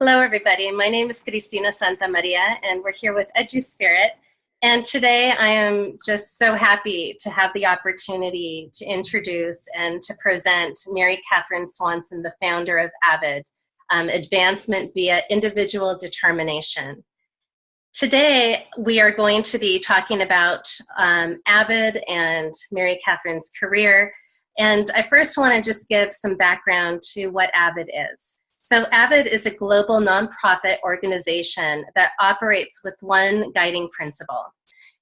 Hello, everybody. My name is Cristina Santa Maria, and we're here with EduSpirit. And today I am just so happy to have the opportunity to introduce and to present Mary Catherine Swanson, the founder of Avid, Advancement via Individual Determination. Today, we are going to be talking about Avid and Mary Catherine's career. And I first want to just give some background to what Avid is. So Avid is a global nonprofit organization that operates with one guiding principle.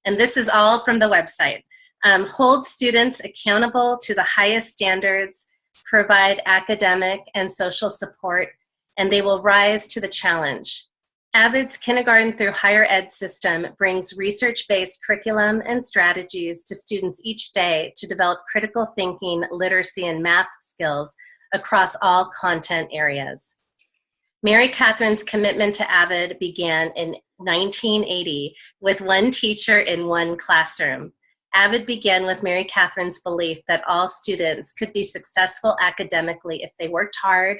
And this is all from the website. Hold students accountable to the highest standards, provide academic and social support, and they will rise to the challenge. Avid's kindergarten through higher ed system brings research-based curriculum and strategies to students each day to develop critical thinking, literacy, and math skills across all content areas. Mary Catherine's commitment to Avid began in 1980 with one teacher in one classroom. Avid began with Mary Catherine's belief that all students could be successful academically if they worked hard,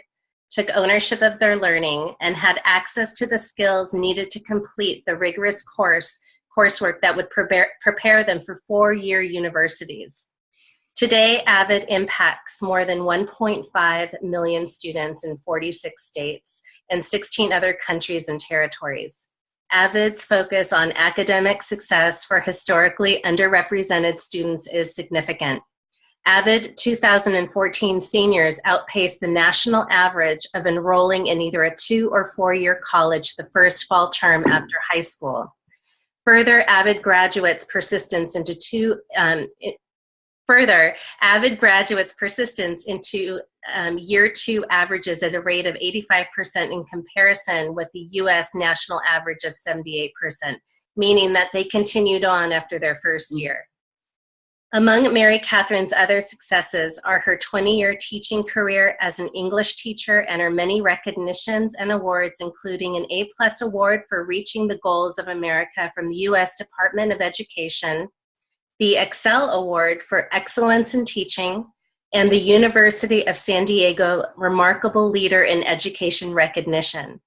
took ownership of their learning, and had access to the skills needed to complete the rigorous coursework that would prepare them for four-year universities. Today, Avid impacts more than 1.5 million students in 46 states and 16 other countries and territories. Avid's focus on academic success for historically underrepresented students is significant. Avid 2014 seniors outpaced the national average of enrolling in either a 2- or 4-year college the first fall term after high school. Further, Avid graduates persistence into year 2 averages at a rate of 85% in comparison with the US national average of 78%, meaning that they continued on after their first year. Among Mary Catherine's other successes are her 20-year teaching career as an English teacher and her many recognitions and awards, including an A+ award for reaching the goals of America from the US Department of Education, the Excel Award for Excellence in Teaching, and the University of San Diego Remarkable Leader in Education recognition.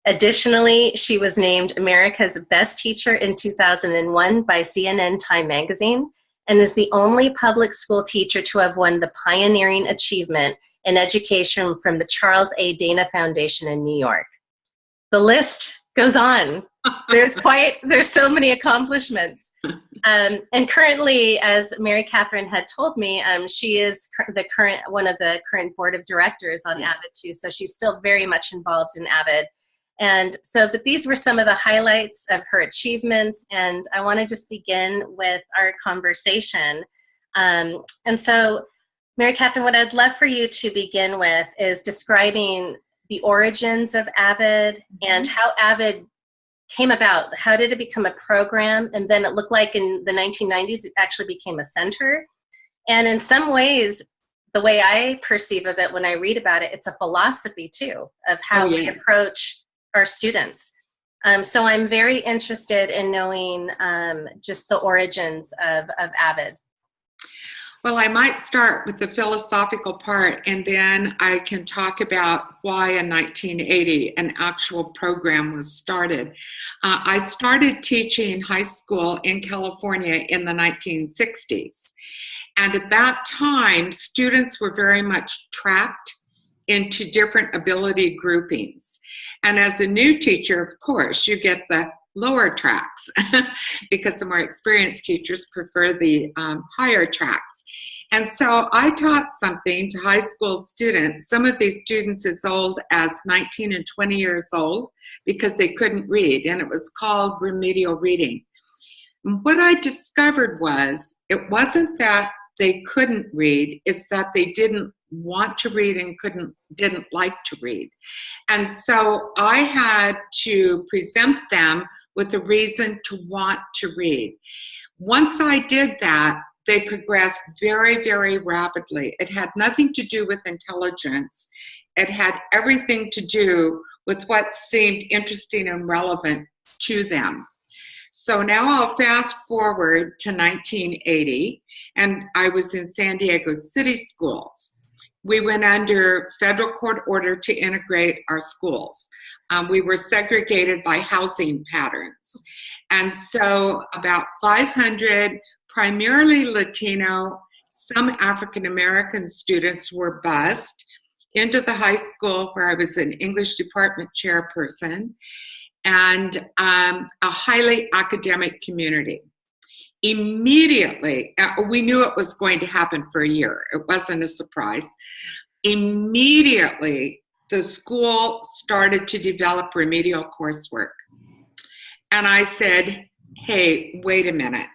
Additionally, she was named America's Best Teacher in 2001 by CNN Time magazine, and is the only public school teacher to have won the Pioneering Achievement in Education from the Charles A. Dana Foundation in New York. The list goes on. There's so many accomplishments. And currently, as Mary Catherine had told me, she is one of the current board of directors on Avid too, so she's still very much involved in Avid. And so, but these were some of the highlights of her achievements, and I want to just begin with our conversation. And so, Mary Catherine, what I'd love for you to begin with is describing the origins of Avid and how Avid came about. How did it become a program? And then it looked like in the 1990s, it actually became a center. And in some ways, the way I perceive of it when I read about it, it's a philosophy too, of how we approach our students. So I'm very interested in knowing just the origins of Avid. Well, I might start with the philosophical part, and then I can talk about why in 1980 an actual program was started. I started teaching high school in California in the 1960s. And at that time, students were very much tracked into different ability groupings. And as a new teacher, of course, you get the lower tracks because the more experienced teachers prefer the higher tracks. And so I taught something to high school students, some of these students as old as 19 and 20 years old, because they couldn't read, and it was called remedial reading. And what I discovered was, it wasn't that they couldn't read, it's that they didn't want to read and didn't like to read. And so I had to present them with a reason to want to read. Once I did that, they progressed very, very rapidly. It had nothing to do with intelligence. It had everything to do with what seemed interesting and relevant to them. So now I'll fast forward to 1980, and I was in San Diego City Schools. we went under federal court order to integrate our schools. We were segregated by housing patterns. And so about 500, primarily Latino, some African American students were bused into the high school where I was an English department chairperson, and a highly academic community. Immediately, we knew it was going to happen for a year. It wasn't a surprise. Immediately, the school started to develop remedial coursework. And I said, hey, wait a minute.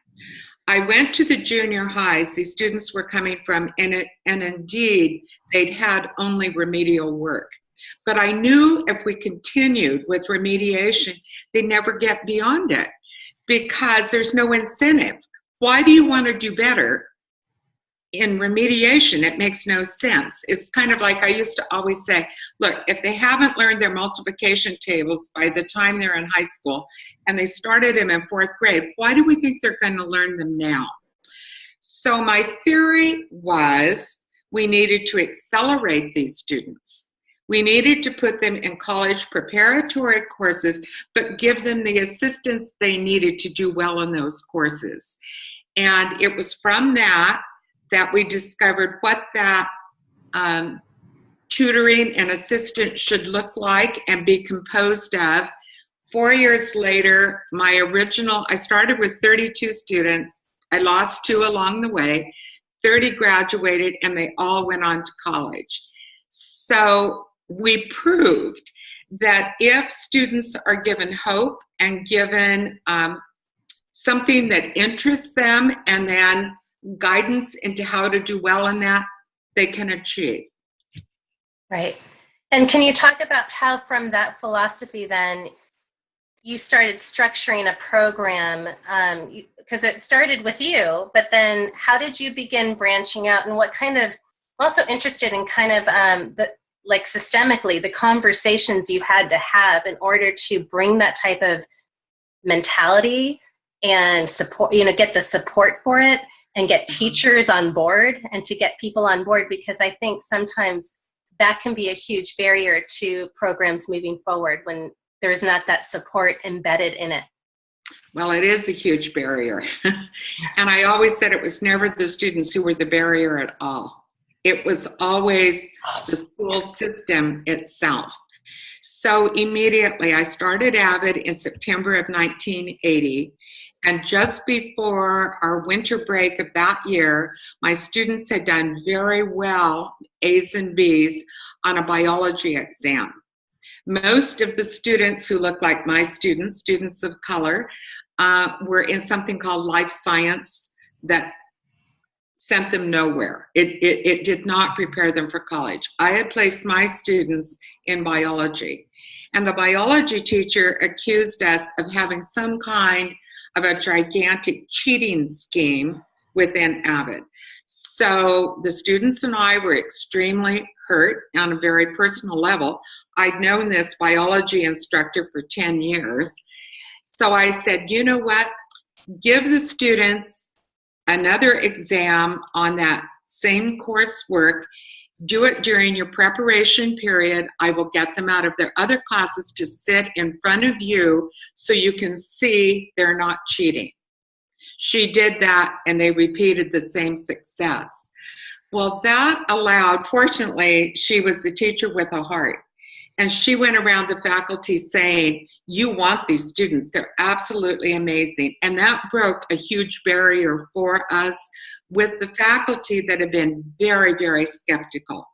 I went to the junior highs these students were coming from, and indeed, they'd had only remedial work. But I knew if we continued with remediation, they'd never get beyond it, because there's no incentive. Why do you want to do better in remediation? It makes no sense. It's kind of like I used to always say, look, if they haven't learned their multiplication tables by the time they're in high school and they started them in 4th grade, why do we think they're going to learn them now? So my theory was we needed to accelerate these students. We needed to put them in college preparatory courses, but give them the assistance they needed to do well in those courses. And it was from that we discovered what that tutoring and assistance should look like and be composed of. 4 years later, I started with 32 students. I lost 2 along the way. 30 graduated, and they all went on to college. So we proved that if students are given hope and given something that interests them and then guidance into how to do well in that, they can achieve. Right. And can you talk about how from that philosophy then you started structuring a program, because it started with you, but then how did you begin branching out, and what kind of, I'm also interested in kind of systemically, the conversations you've had to have in order to bring that type of mentality and support, get the support for it and get teachers on board and to get people on board, because I think sometimes that can be a huge barrier to programs moving forward when there's not that support embedded in it. Well, it is a huge barrier. And I always said it was never the students who were the barrier at all. It was always the school system itself. So immediately I started Avid in September of 1980. And just before our winter break of that year, my students had done very well, A's and B's, on a biology exam. Most of the students who looked like my students, students of color, were in something called life science that sent them nowhere. It did not prepare them for college. I had placed my students in biology, and the biology teacher accused us of having some kind of a gigantic cheating scheme within Avid. So the students and I were extremely hurt on a very personal level. I'd known this biology instructor for 10 years. So I said, you know what? Give the students another exam on that same coursework. Do it during your preparation period. I will get them out of their other classes to sit in front of you so you can see they're not cheating. She did that, and they repeated the same success. Well, that allowed, fortunately, she was a teacher with a heart. And she went around the faculty saying, you want these students, they're absolutely amazing. And that broke a huge barrier for us with the faculty that have been very, very skeptical.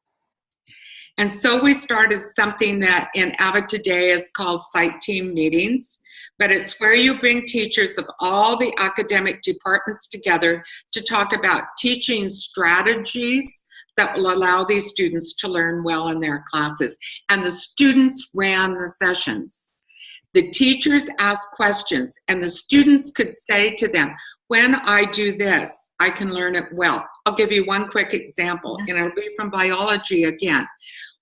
And so we started something that in Avid today is called site team meetings, but it's where you bring teachers of all the academic departments together to talk about teaching strategies that will allow these students to learn well in their classes. And the students ran the sessions. The teachers asked questions, and the students could say to them, when I do this, I can learn it well. I'll give you one quick example, and it'll be from biology again.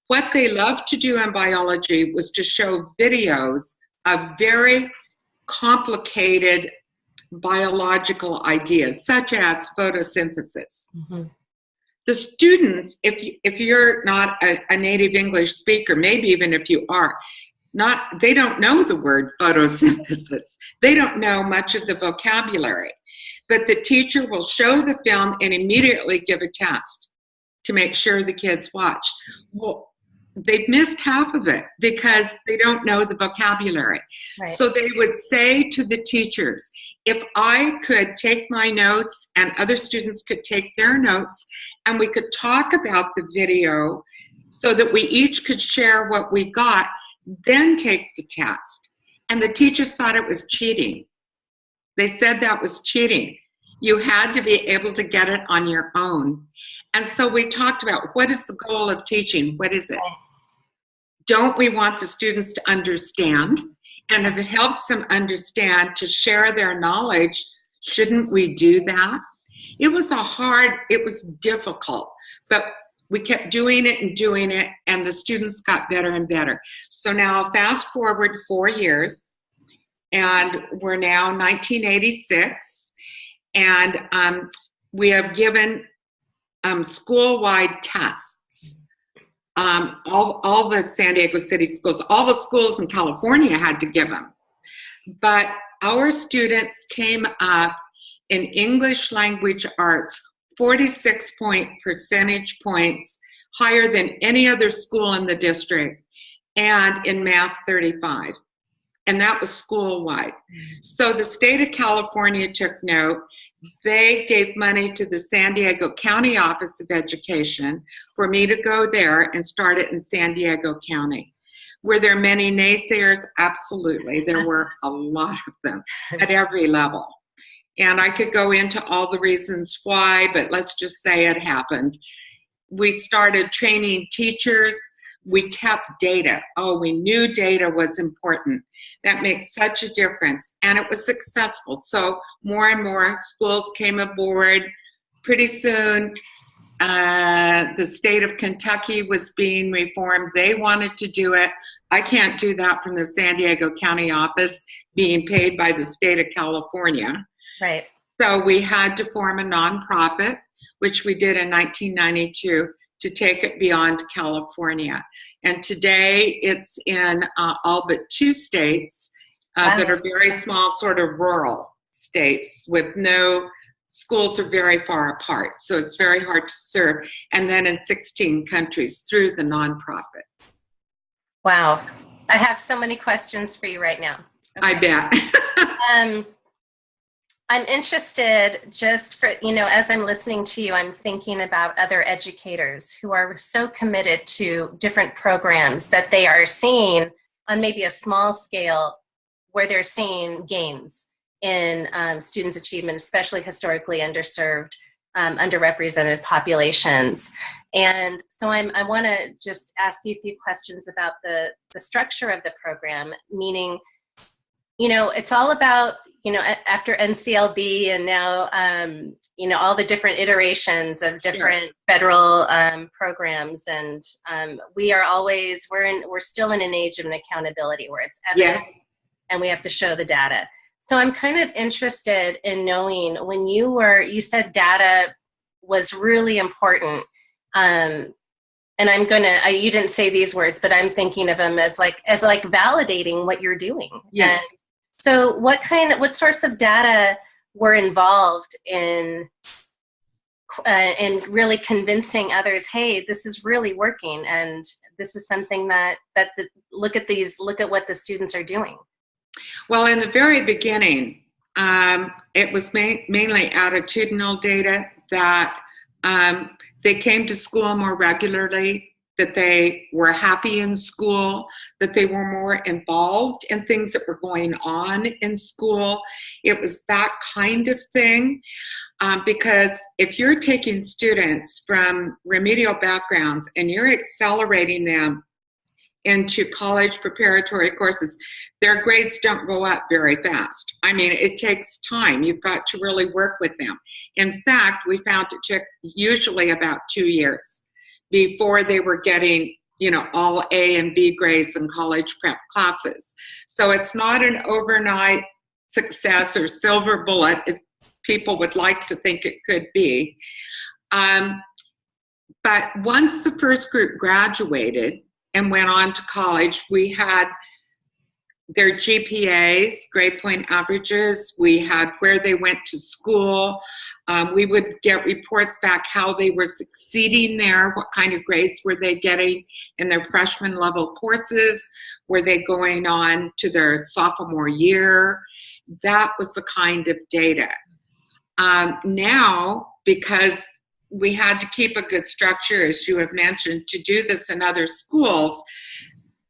What they loved to do in biology was to show videos of very complicated biological ideas, such as photosynthesis. Mm-hmm. the students, if you're not a native English speaker, maybe even if you are, they don't know the word photosynthesis. They don't know much of the vocabulary. But the teacher will show the film and immediately give a test to make sure the kids watch. Well, they've missed half of it because they don't know the vocabulary. Right. So they would say to the teachers, if I could take my notes and other students could take their notes and we could talk about the video so that we each could share what we got, then take the test. And the teachers thought it was cheating. They said that was cheating. You had to be able to get it on your own. And so we talked about, what is the goal of teaching? What is it? Don't we want the students to understand? And if it helps them understand, to share their knowledge, shouldn't we do that? It was difficult, but we kept doing it, and the students got better and better. So now fast forward 4 years, and we're now 1986, and we have given school-wide tests. All the San Diego City schools, all the schools in California had to give them. But our students came up in English language arts 46 percentage points higher than any other school in the district, and in math 35. And that was school-wide. So the state of California took note. They gave money to the San Diego County Office of Education for me to go there and start it in San Diego County. Were there many naysayers? Absolutely. There were a lot of them at every level. And I could go into all the reasons why, but let's just say it happened. We started training teachers. We kept data. Oh, we knew data was important. That makes such a difference. And it was successful. So more and more schools came aboard. Pretty soon, the state of Kentucky was being reformed. They wanted to do it. I can't do that from the San Diego County office, being paid by the state of California. Right. So we had to form a nonprofit, which we did in 1992, to take it beyond California. And today it's in all but 2 states that are very small, sort of rural states with no schools are very far apart. So it's very hard to serve. And then in 16 countries through the nonprofit. Wow. I have so many questions for you right now. Okay. I bet. I'm interested, just for, as I'm listening to you, I'm thinking about other educators who are so committed to different programs that they are seeing on maybe a small scale where they're seeing gains in students' achievement, especially historically underserved, underrepresented populations. And so I want to just ask you a few questions about the structure of the program, meaning, it's all about, after NCLB and now, all the different iterations of different federal programs. And we're still in an age of accountability where it's evidence and we have to show the data. So I'm kind of interested in knowing, when you said data was really important. And you didn't say these words, but I'm thinking of them as validating what you're doing. Yes. And so what sorts of data were involved in really convincing others, hey, this is really working, and this is something look at what the students are doing? Well, in the very beginning, it was mainly attitudinal data, that they came to school more regularly, that they were happy in school, that they were more involved in things that were going on in school. It was that kind of thing. Because if you're taking students from remedial backgrounds and you're accelerating them into college preparatory courses, their grades don't go up very fast. I mean, it takes time. You've got to really work with them. In fact, we found it took usually about 2 years before they were getting, all A and B grades in college prep classes. So it's not an overnight success or silver bullet, if people would like to think it could be. But once the first group graduated and went on to college, we had their GPAs, grade point averages. We had where they went to school. We would get reports back how they were succeeding there, what kind of grades were they getting in their freshman level courses, were they going on to their sophomore year. That was the kind of data. Now, because we had to keep a good structure, as you have mentioned, to do this in other schools,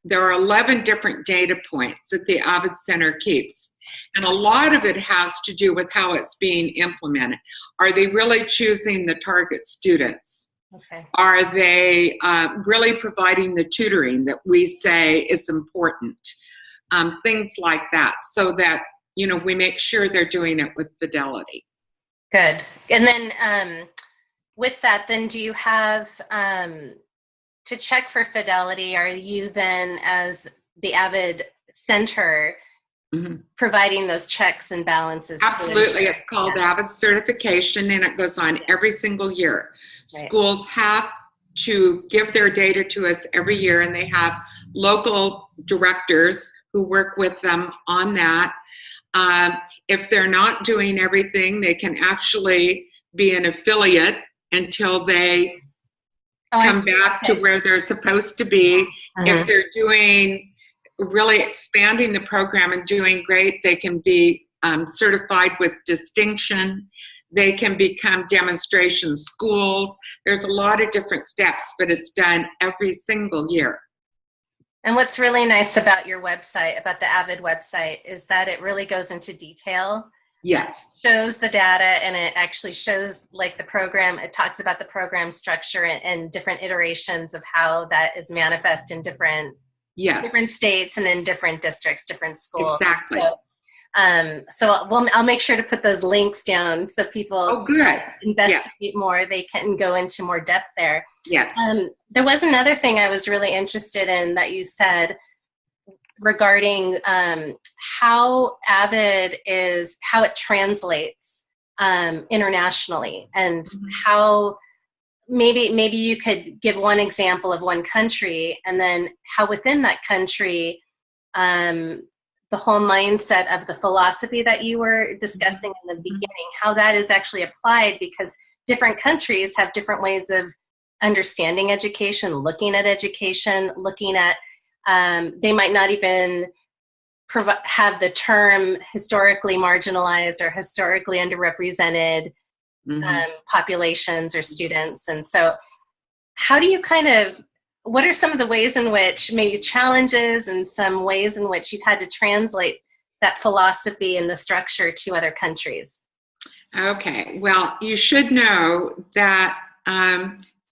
there are 11 different data points that the Avid Center keeps. And a lot of it has to do with how it's being implemented. Are they really choosing the target students? Okay. Are they really providing the tutoring that we say is important? Things like that, so that, you know, we make sure they're doing it with fidelity. Good. And then with that, then do you have, to check for fidelity, are you then, as the Avid Center, providing those checks and balances? Absolutely. It's called Avid certification, and it goes on every single year. Right. Schools have to give their data to us every year, and they have local directors who work with them on that. If they're not doing everything, they can actually be an affiliate until they come back to where they're supposed to be. If they're doing, really expanding the program and doing great, they can be certified with distinction. They can become demonstration schools. There's a lot of different steps, but it's done every single year. And what's really nice about your website, about the Avid website, is that it really goes into detail. Yes. It shows the data, and it actually shows like the program. It talks about the program structure and different iterations of how that is manifest in different states and in different districts, different schools. Exactly. So I'll make sure to put those links down so people investigate more. They can go into more depth there. Yes. There was another thing I was really interested in that you said regarding how Avid is, how it translates internationally, and how maybe you could give one example of one country, and then how within that country the whole mindset of the philosophy that you were discussing in the beginning, how that is actually applied, because different countries have different ways of understanding education, looking at education, looking at, they might not even have the term historically marginalized or historically underrepresented populations or students. And so how do you what are some of the ways in which, maybe challenges and some ways in which you've had to translate that philosophy and the structure to other countries? Okay, well, you should know that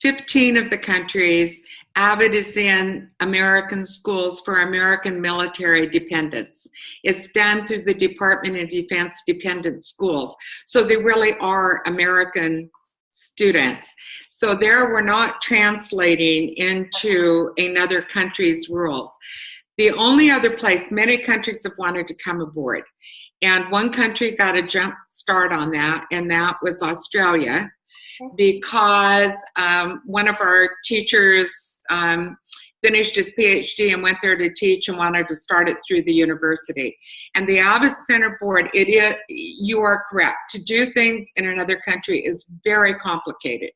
15 of the countries, Avid is in American schools for American military dependents. It's done through the Department of Defense dependent schools. So they really are American students. So there we're not translating into another country's rules. The only other place, many countries have wanted to come aboard. And one country got a jump start on that, and that was Australia, because one of our teachers finished his PhD and went there to teach and wanted to start it through the university. And the Avid Center Board, you are correct. To do things in another country is very complicated.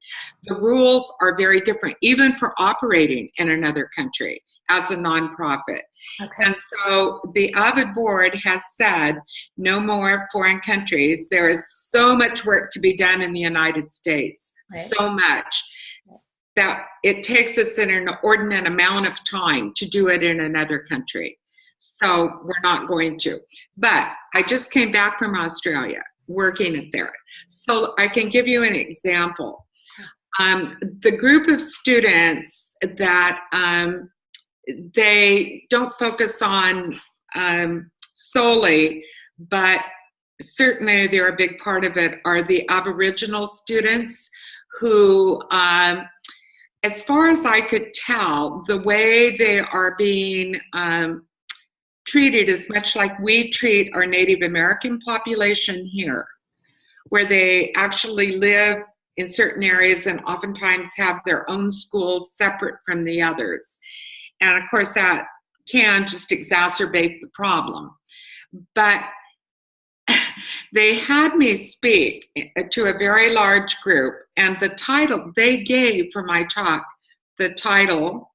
The rules are very different, even for operating in another country as a nonprofit. Okay. And so the Avid Board has said no more foreign countries. There is so much work to be done in the United States, so much, that it takes us an inordinate amount of time to do it in another country. So we're not going to. But I just came back from Australia, working it there. So I can give you an example. The group of students that they don't focus on solely, but certainly they're a big part of it, are the Aboriginal students who, as far as I could tell, the way they are being treated is much like we treat our Native American population here, where they actually live in certain areas and oftentimes have their own schools separate from the others. And of course, that can just exacerbate the problem. But they had me speak to a very large group, and the title they gave for my talk, the title,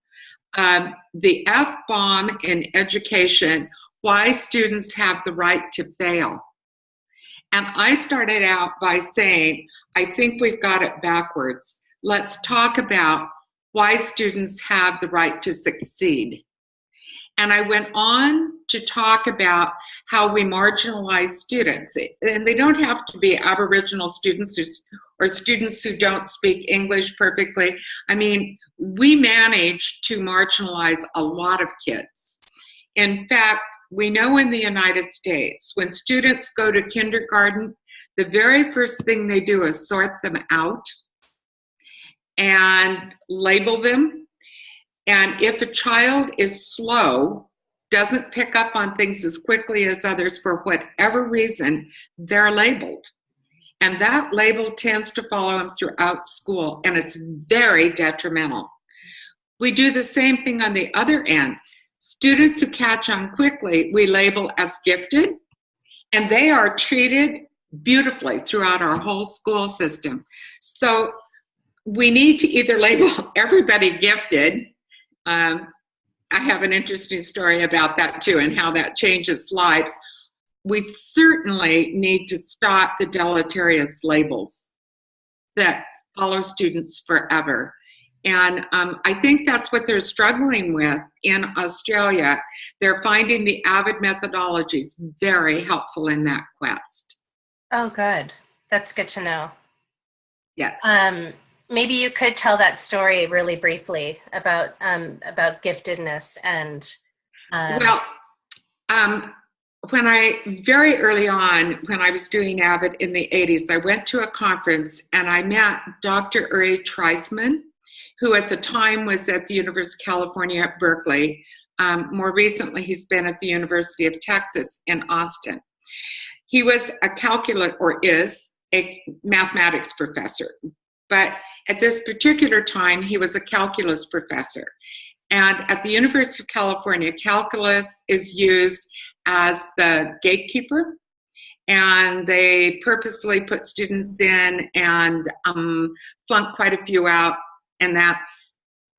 The F-Bomb in Education, Why Students Have the Right to Fail. And I started out by saying, I think we've got it backwards. Let's talk about why students have the right to succeed. And I went on to talk about how we marginalize students. And they don't have to be Aboriginal students or students who don't speak English perfectly. I mean, we manage to marginalize a lot of kids. In fact, we know in the United States, when students go to kindergarten, the very first thing they do is sort them out and label them. And if a child is slow, doesn't pick up on things as quickly as others for whatever reason, they're labeled. And that label tends to follow them throughout school, and it's very detrimental. We do the same thing on the other end. Students who catch on quickly, we label as gifted, and they are treated beautifully throughout our whole school system. So we need to either label everybody gifted. I have an interesting story about that too, and how that changes lives. We certainly need to stop the deleterious labels that follow students forever. And I think that's what they're struggling with in Australia. They're finding the Avid methodologies very helpful in that quest. Oh, good. That's good to know. Yes. Maybe you could tell that story really briefly about giftedness and. When very early on, when I was doing Avid in the 80s, I went to a conference and I met Dr. Uri Treisman, who at the time was at the University of California at Berkeley. More recently, he's been at the University of Texas in Austin. He was is a mathematics professor, but at this particular time, he was a calculus professor. And at the University of California, calculus is used as the gatekeeper, and they purposely put students in and flunk quite a few out, and that's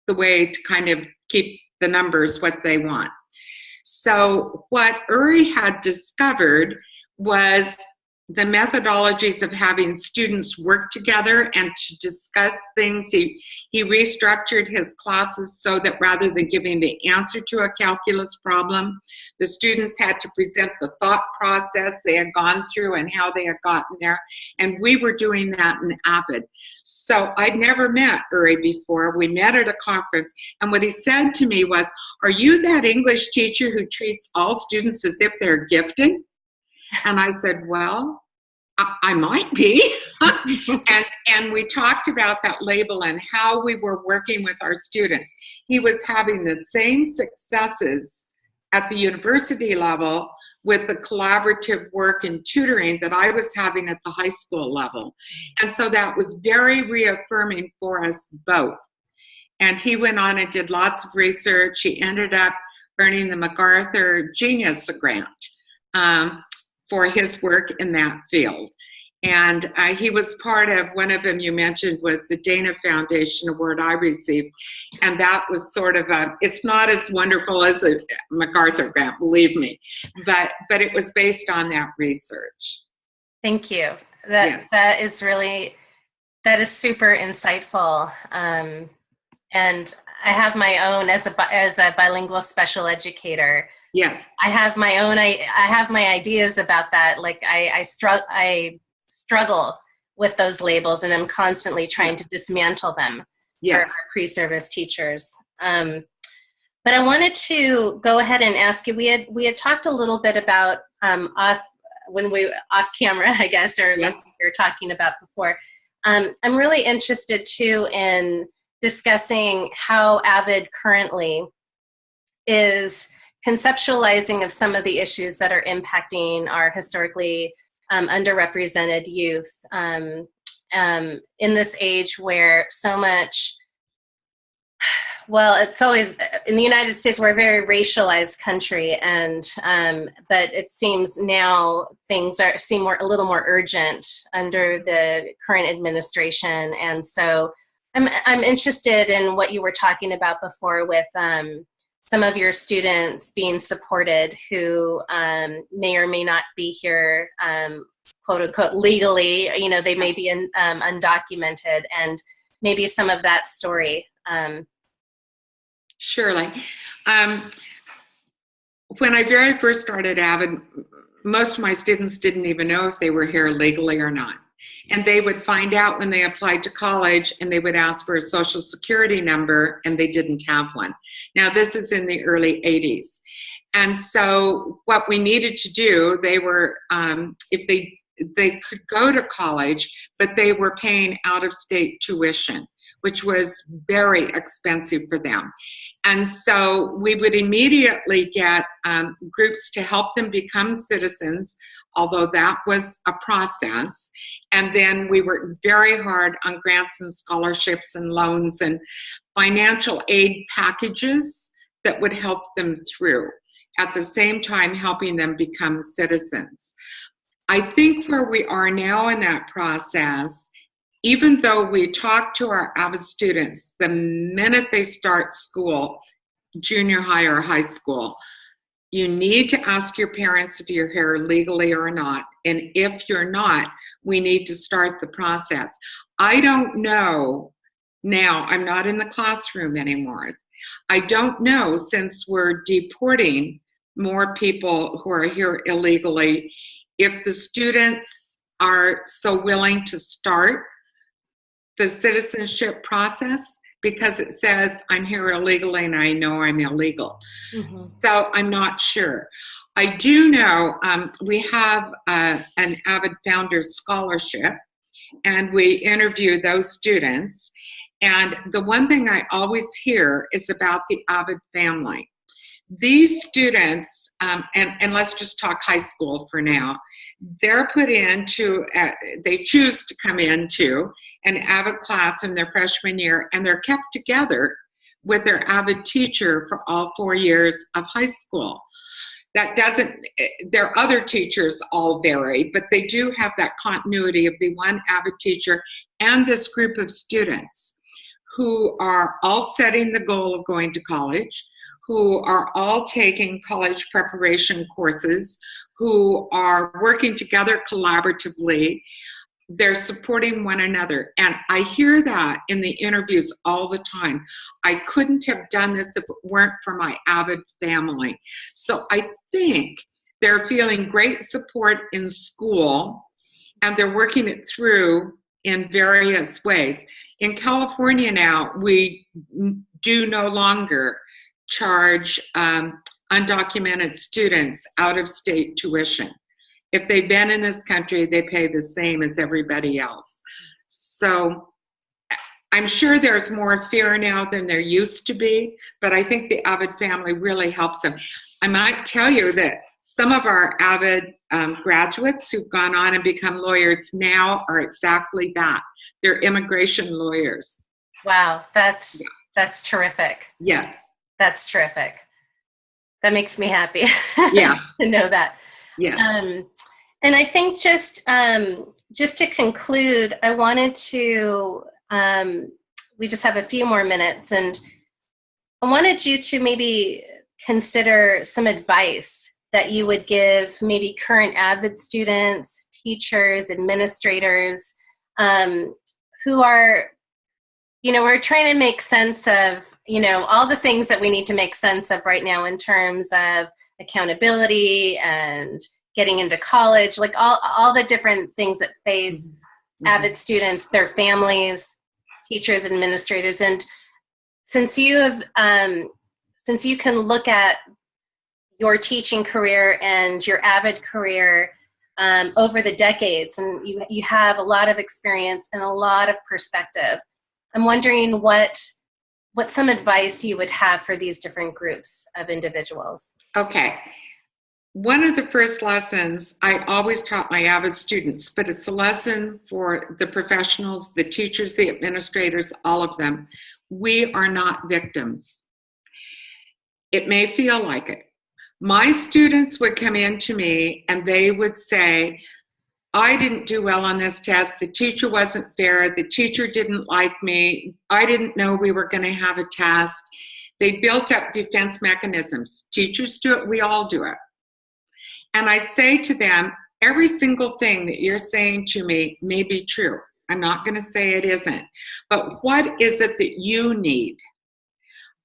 the way to kind of keep the numbers what they want. So what Uri had discovered was the methodologies of having students work together and to discuss things. He restructured his classes so that rather than giving the answer to a calculus problem, the students had to present the thought process they had gone through and how they had gotten there. And we were doing that in Avid. So I'd never met Uri before. We met at a conference, and what he said to me was, "Are you that English teacher who treats all students as if they're gifted?" And I said, well, I might be. and we talked about that label and how we were working with our students. He was having the same successes at the university level with the collaborative work and tutoring that I was having at the high school level. And so that was very reaffirming for us both. And he went on and did lots of research. He ended up earning the MacArthur Genius Grant for his work in that field. And he was part of, one of them you mentioned was the Dana Foundation Award I received. And that was sort of it's not as wonderful as a MacArthur grant, believe me, but it was based on that research. Thank you. That is super insightful. And I have my own, as a bilingual special educator. Yes. I have my ideas about that. Like I struggle with those labels, and I'm constantly trying to dismantle them for our pre-service teachers. But I wanted to go ahead and ask you, we had talked a little bit about off camera, I guess, or like we were talking about before. I'm really interested too in discussing how Avid currently is conceptualizing of some of the issues that are impacting our historically underrepresented youth, in this age where so much, well, it's always, in the United States, we're a very racialized country, and but it seems now things seem a little more urgent under the current administration. And so I'm interested in what you were talking about before with some of your students being supported who may or may not be here, quote unquote, legally. They may be undocumented, and maybe some of that story. Surely. When I very first started Avid, most of my students didn't even know if they were here legally or not. And they would find out when they applied to college, and they would ask for a social security number, and they didn't have one. Now, this is in the early 80s. And so what we needed to do, they were, if they could go to college, but they were paying out-of-state tuition, which was very expensive for them. And so we would immediately get groups to help them become citizens, although that was a process. And then we worked very hard on grants and scholarships and loans and financial aid packages that would help them through, at the same time helping them become citizens. I think where we are now in that process, even though we talk to our Avid students the minute they start school, junior high or high school, you need to ask your parents if you're here legally or not. And if you're not, we need to start the process. I don't know now, I'm not in the classroom anymore. I don't know, since we're deporting more people who are here illegally, if the students are so willing to start the citizenship process, because it says I'm here illegally and I know I'm illegal. Mm-hmm. So I'm not sure. I do know we have an Avid Founders Scholarship, and we interview those students. And the one thing I always hear is about the Avid family. These students, and let's just talk high school for now, they're put into, they choose to come into an Avid class in their freshman year, and they're kept together with their Avid teacher for all 4 years of high school. That doesn't, their other teachers all vary, but they do have that continuity of the one Avid teacher and this group of students who are all setting the goal of going to college, who are all taking college preparation courses, who are working together collaboratively. They're supporting one another. And I hear that in the interviews all the time. I couldn't have done this if it weren't for my Avid family. So I think they're feeling great support in school, and they're working it through in various ways. In California now, we do no longer charge undocumented students out-of-state tuition. If they've been in this country, they pay the same as everybody else. So I'm sure there's more fear now than there used to be, but I think the Avid family really helps them. I might tell you that some of our Avid graduates who've gone on and become lawyers now are exactly that. They're immigration lawyers. Wow, that's terrific. Yes. That's terrific. That makes me happy. Yeah. To know that. Yeah. And I think just to conclude, I wanted to, we just have a few more minutes, and I wanted you to maybe consider some advice that you would give maybe current Avid students, teachers, administrators, who are, we're trying to make sense of, all the things that we need to make sense of right now in terms of accountability and getting into college, like all the different things that face Avid students, their families, teachers, administrators. And since you have, since you can look at your teaching career and your Avid career over the decades, and you have a lot of experience and a lot of perspective, I'm wondering what some advice you would have for these different groups of individuals. Okay. One of the first lessons I always taught my Avid students, but it's a lesson for the professionals, the teachers, the administrators, all of them. We are not victims. It may feel like it. My students would come in to me and they would say, I didn't do well on this test. The teacher wasn't fair. The teacher didn't like me. I didn't know we were going to have a test. They built up defense mechanisms. Teachers do it. We all do it. And I say to them, every single thing that you're saying to me may be true. I'm not going to say it isn't. But what is it that you need?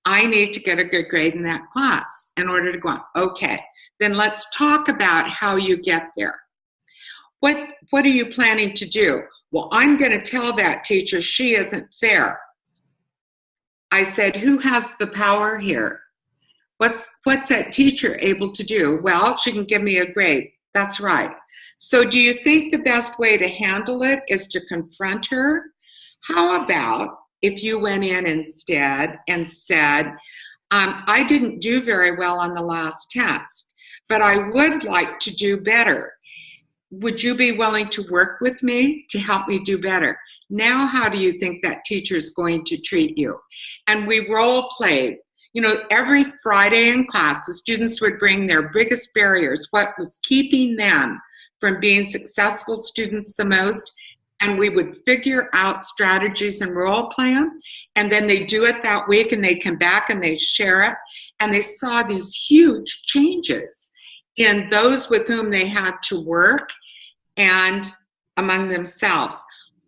I need to get a good grade in that class in order to go on. Okay, then let's talk about how you get there. What are you planning to do? Well, I'm going to tell that teacher she isn't fair. I said, who has the power here? What's that teacher able to do? Well, she can give me a grade. That's right. So do you think the best way to handle it is to confront her? How about if you went in instead and said, I didn't do very well on the last test, but I would like to do better. Would you be willing to work with me to help me do better? Now, how do you think that teacher is going to treat you? And we role played. You know, every Friday in class, the students would bring their biggest barriers, what was keeping them from being successful students the most, and we would figure out strategies and role plan, and then they do it that week, and they come back and they share it, and they saw these huge changes in those with whom they had to work and among themselves.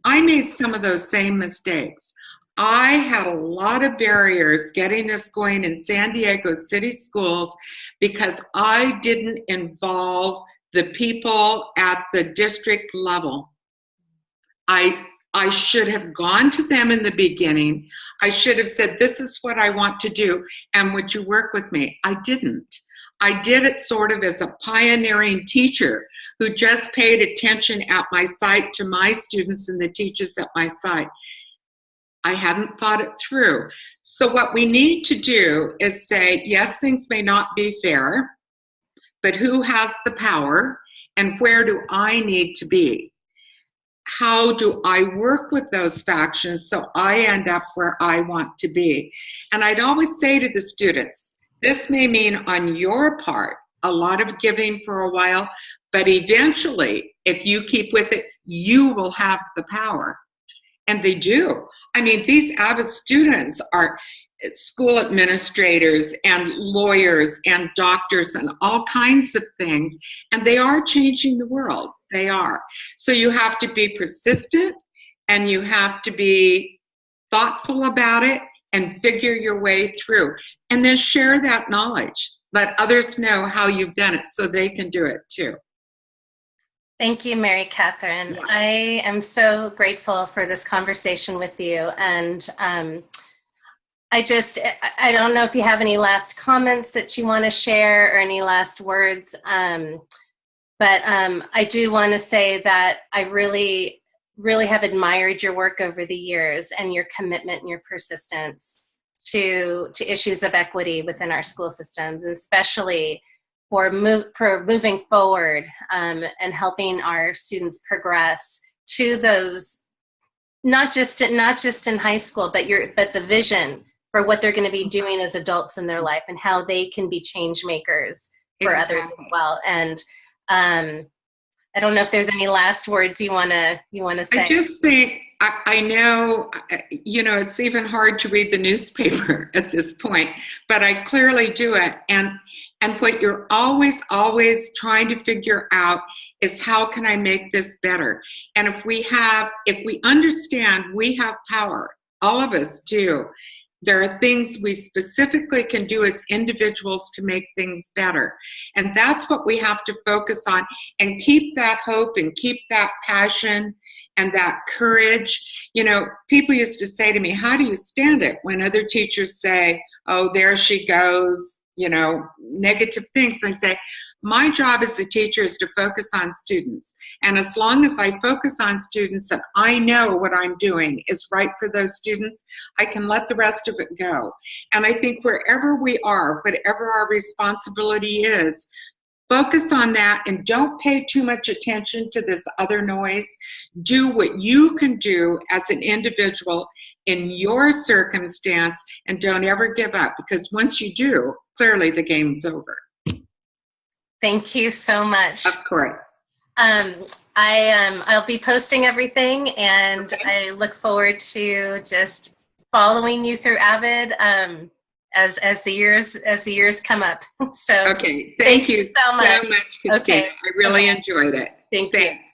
I made some of those same mistakes. I had a lot of barriers getting this going in San Diego City schools because I didn't involve the people at the district level. I should have gone to them in the beginning. I should have said, this is what I want to do, and would you work with me? I didn't. I did it sort of as a pioneering teacher who just paid attention at my site to my students and the teachers at my site. I hadn't thought it through. So what we need to do is say, yes, things may not be fair, but who has the power and where do I need to be? How do I work with those factions so I end up where I want to be? And I'd always say to the students, this may mean on your part a lot of giving for a while, but eventually, if you keep with it, you will have the power. And they do. I mean, these Avid students are school administrators and lawyers and doctors and all kinds of things, and they are changing the world. They are. So you have to be persistent, and you have to be thoughtful about it and figure your way through. And then share that knowledge. Let others know how you've done it so they can do it too. Thank you, Mary Catherine. Yes. I am so grateful for this conversation with you. And I don't know if you have any last comments that you want to share or any last words. But I do want to say that I really have admired your work over the years and your commitment and your persistence to issues of equity within our school systems, and especially for moving forward and helping our students progress to those, not just in high school, but the vision for what they're going to be doing as adults in their life and how they can be change makers for others as well. And I don't know if there's any last words you want to say. I just think, I know, it's even hard to read the newspaper at this point, but I clearly do it. And what you're always trying to figure out is, how can I make this better? And if we understand we have power, all of us do, there are things we specifically can do as individuals to make things better. And that's what we have to focus on, and keep that hope and keep that passion and that courage. People used to say to me, how do you stand it when other teachers say, oh, there she goes, negative things? I say, my job as a teacher is to focus on students. And as long as I focus on students and I know what I'm doing is right for those students, I can let the rest of it go. And I think wherever we are, whatever our responsibility is, Focus on that and don't pay too much attention to this other noise. Do what you can do as an individual in your circumstance, and don't ever give up, because once you do, clearly the game's over. Thank you so much. Of course. I'll be posting everything, and Okay. I look forward to just following you through Avid as the years come up. So Okay. Thank you so much. Christina. Okay. I really enjoyed it. Thank Thanks. you.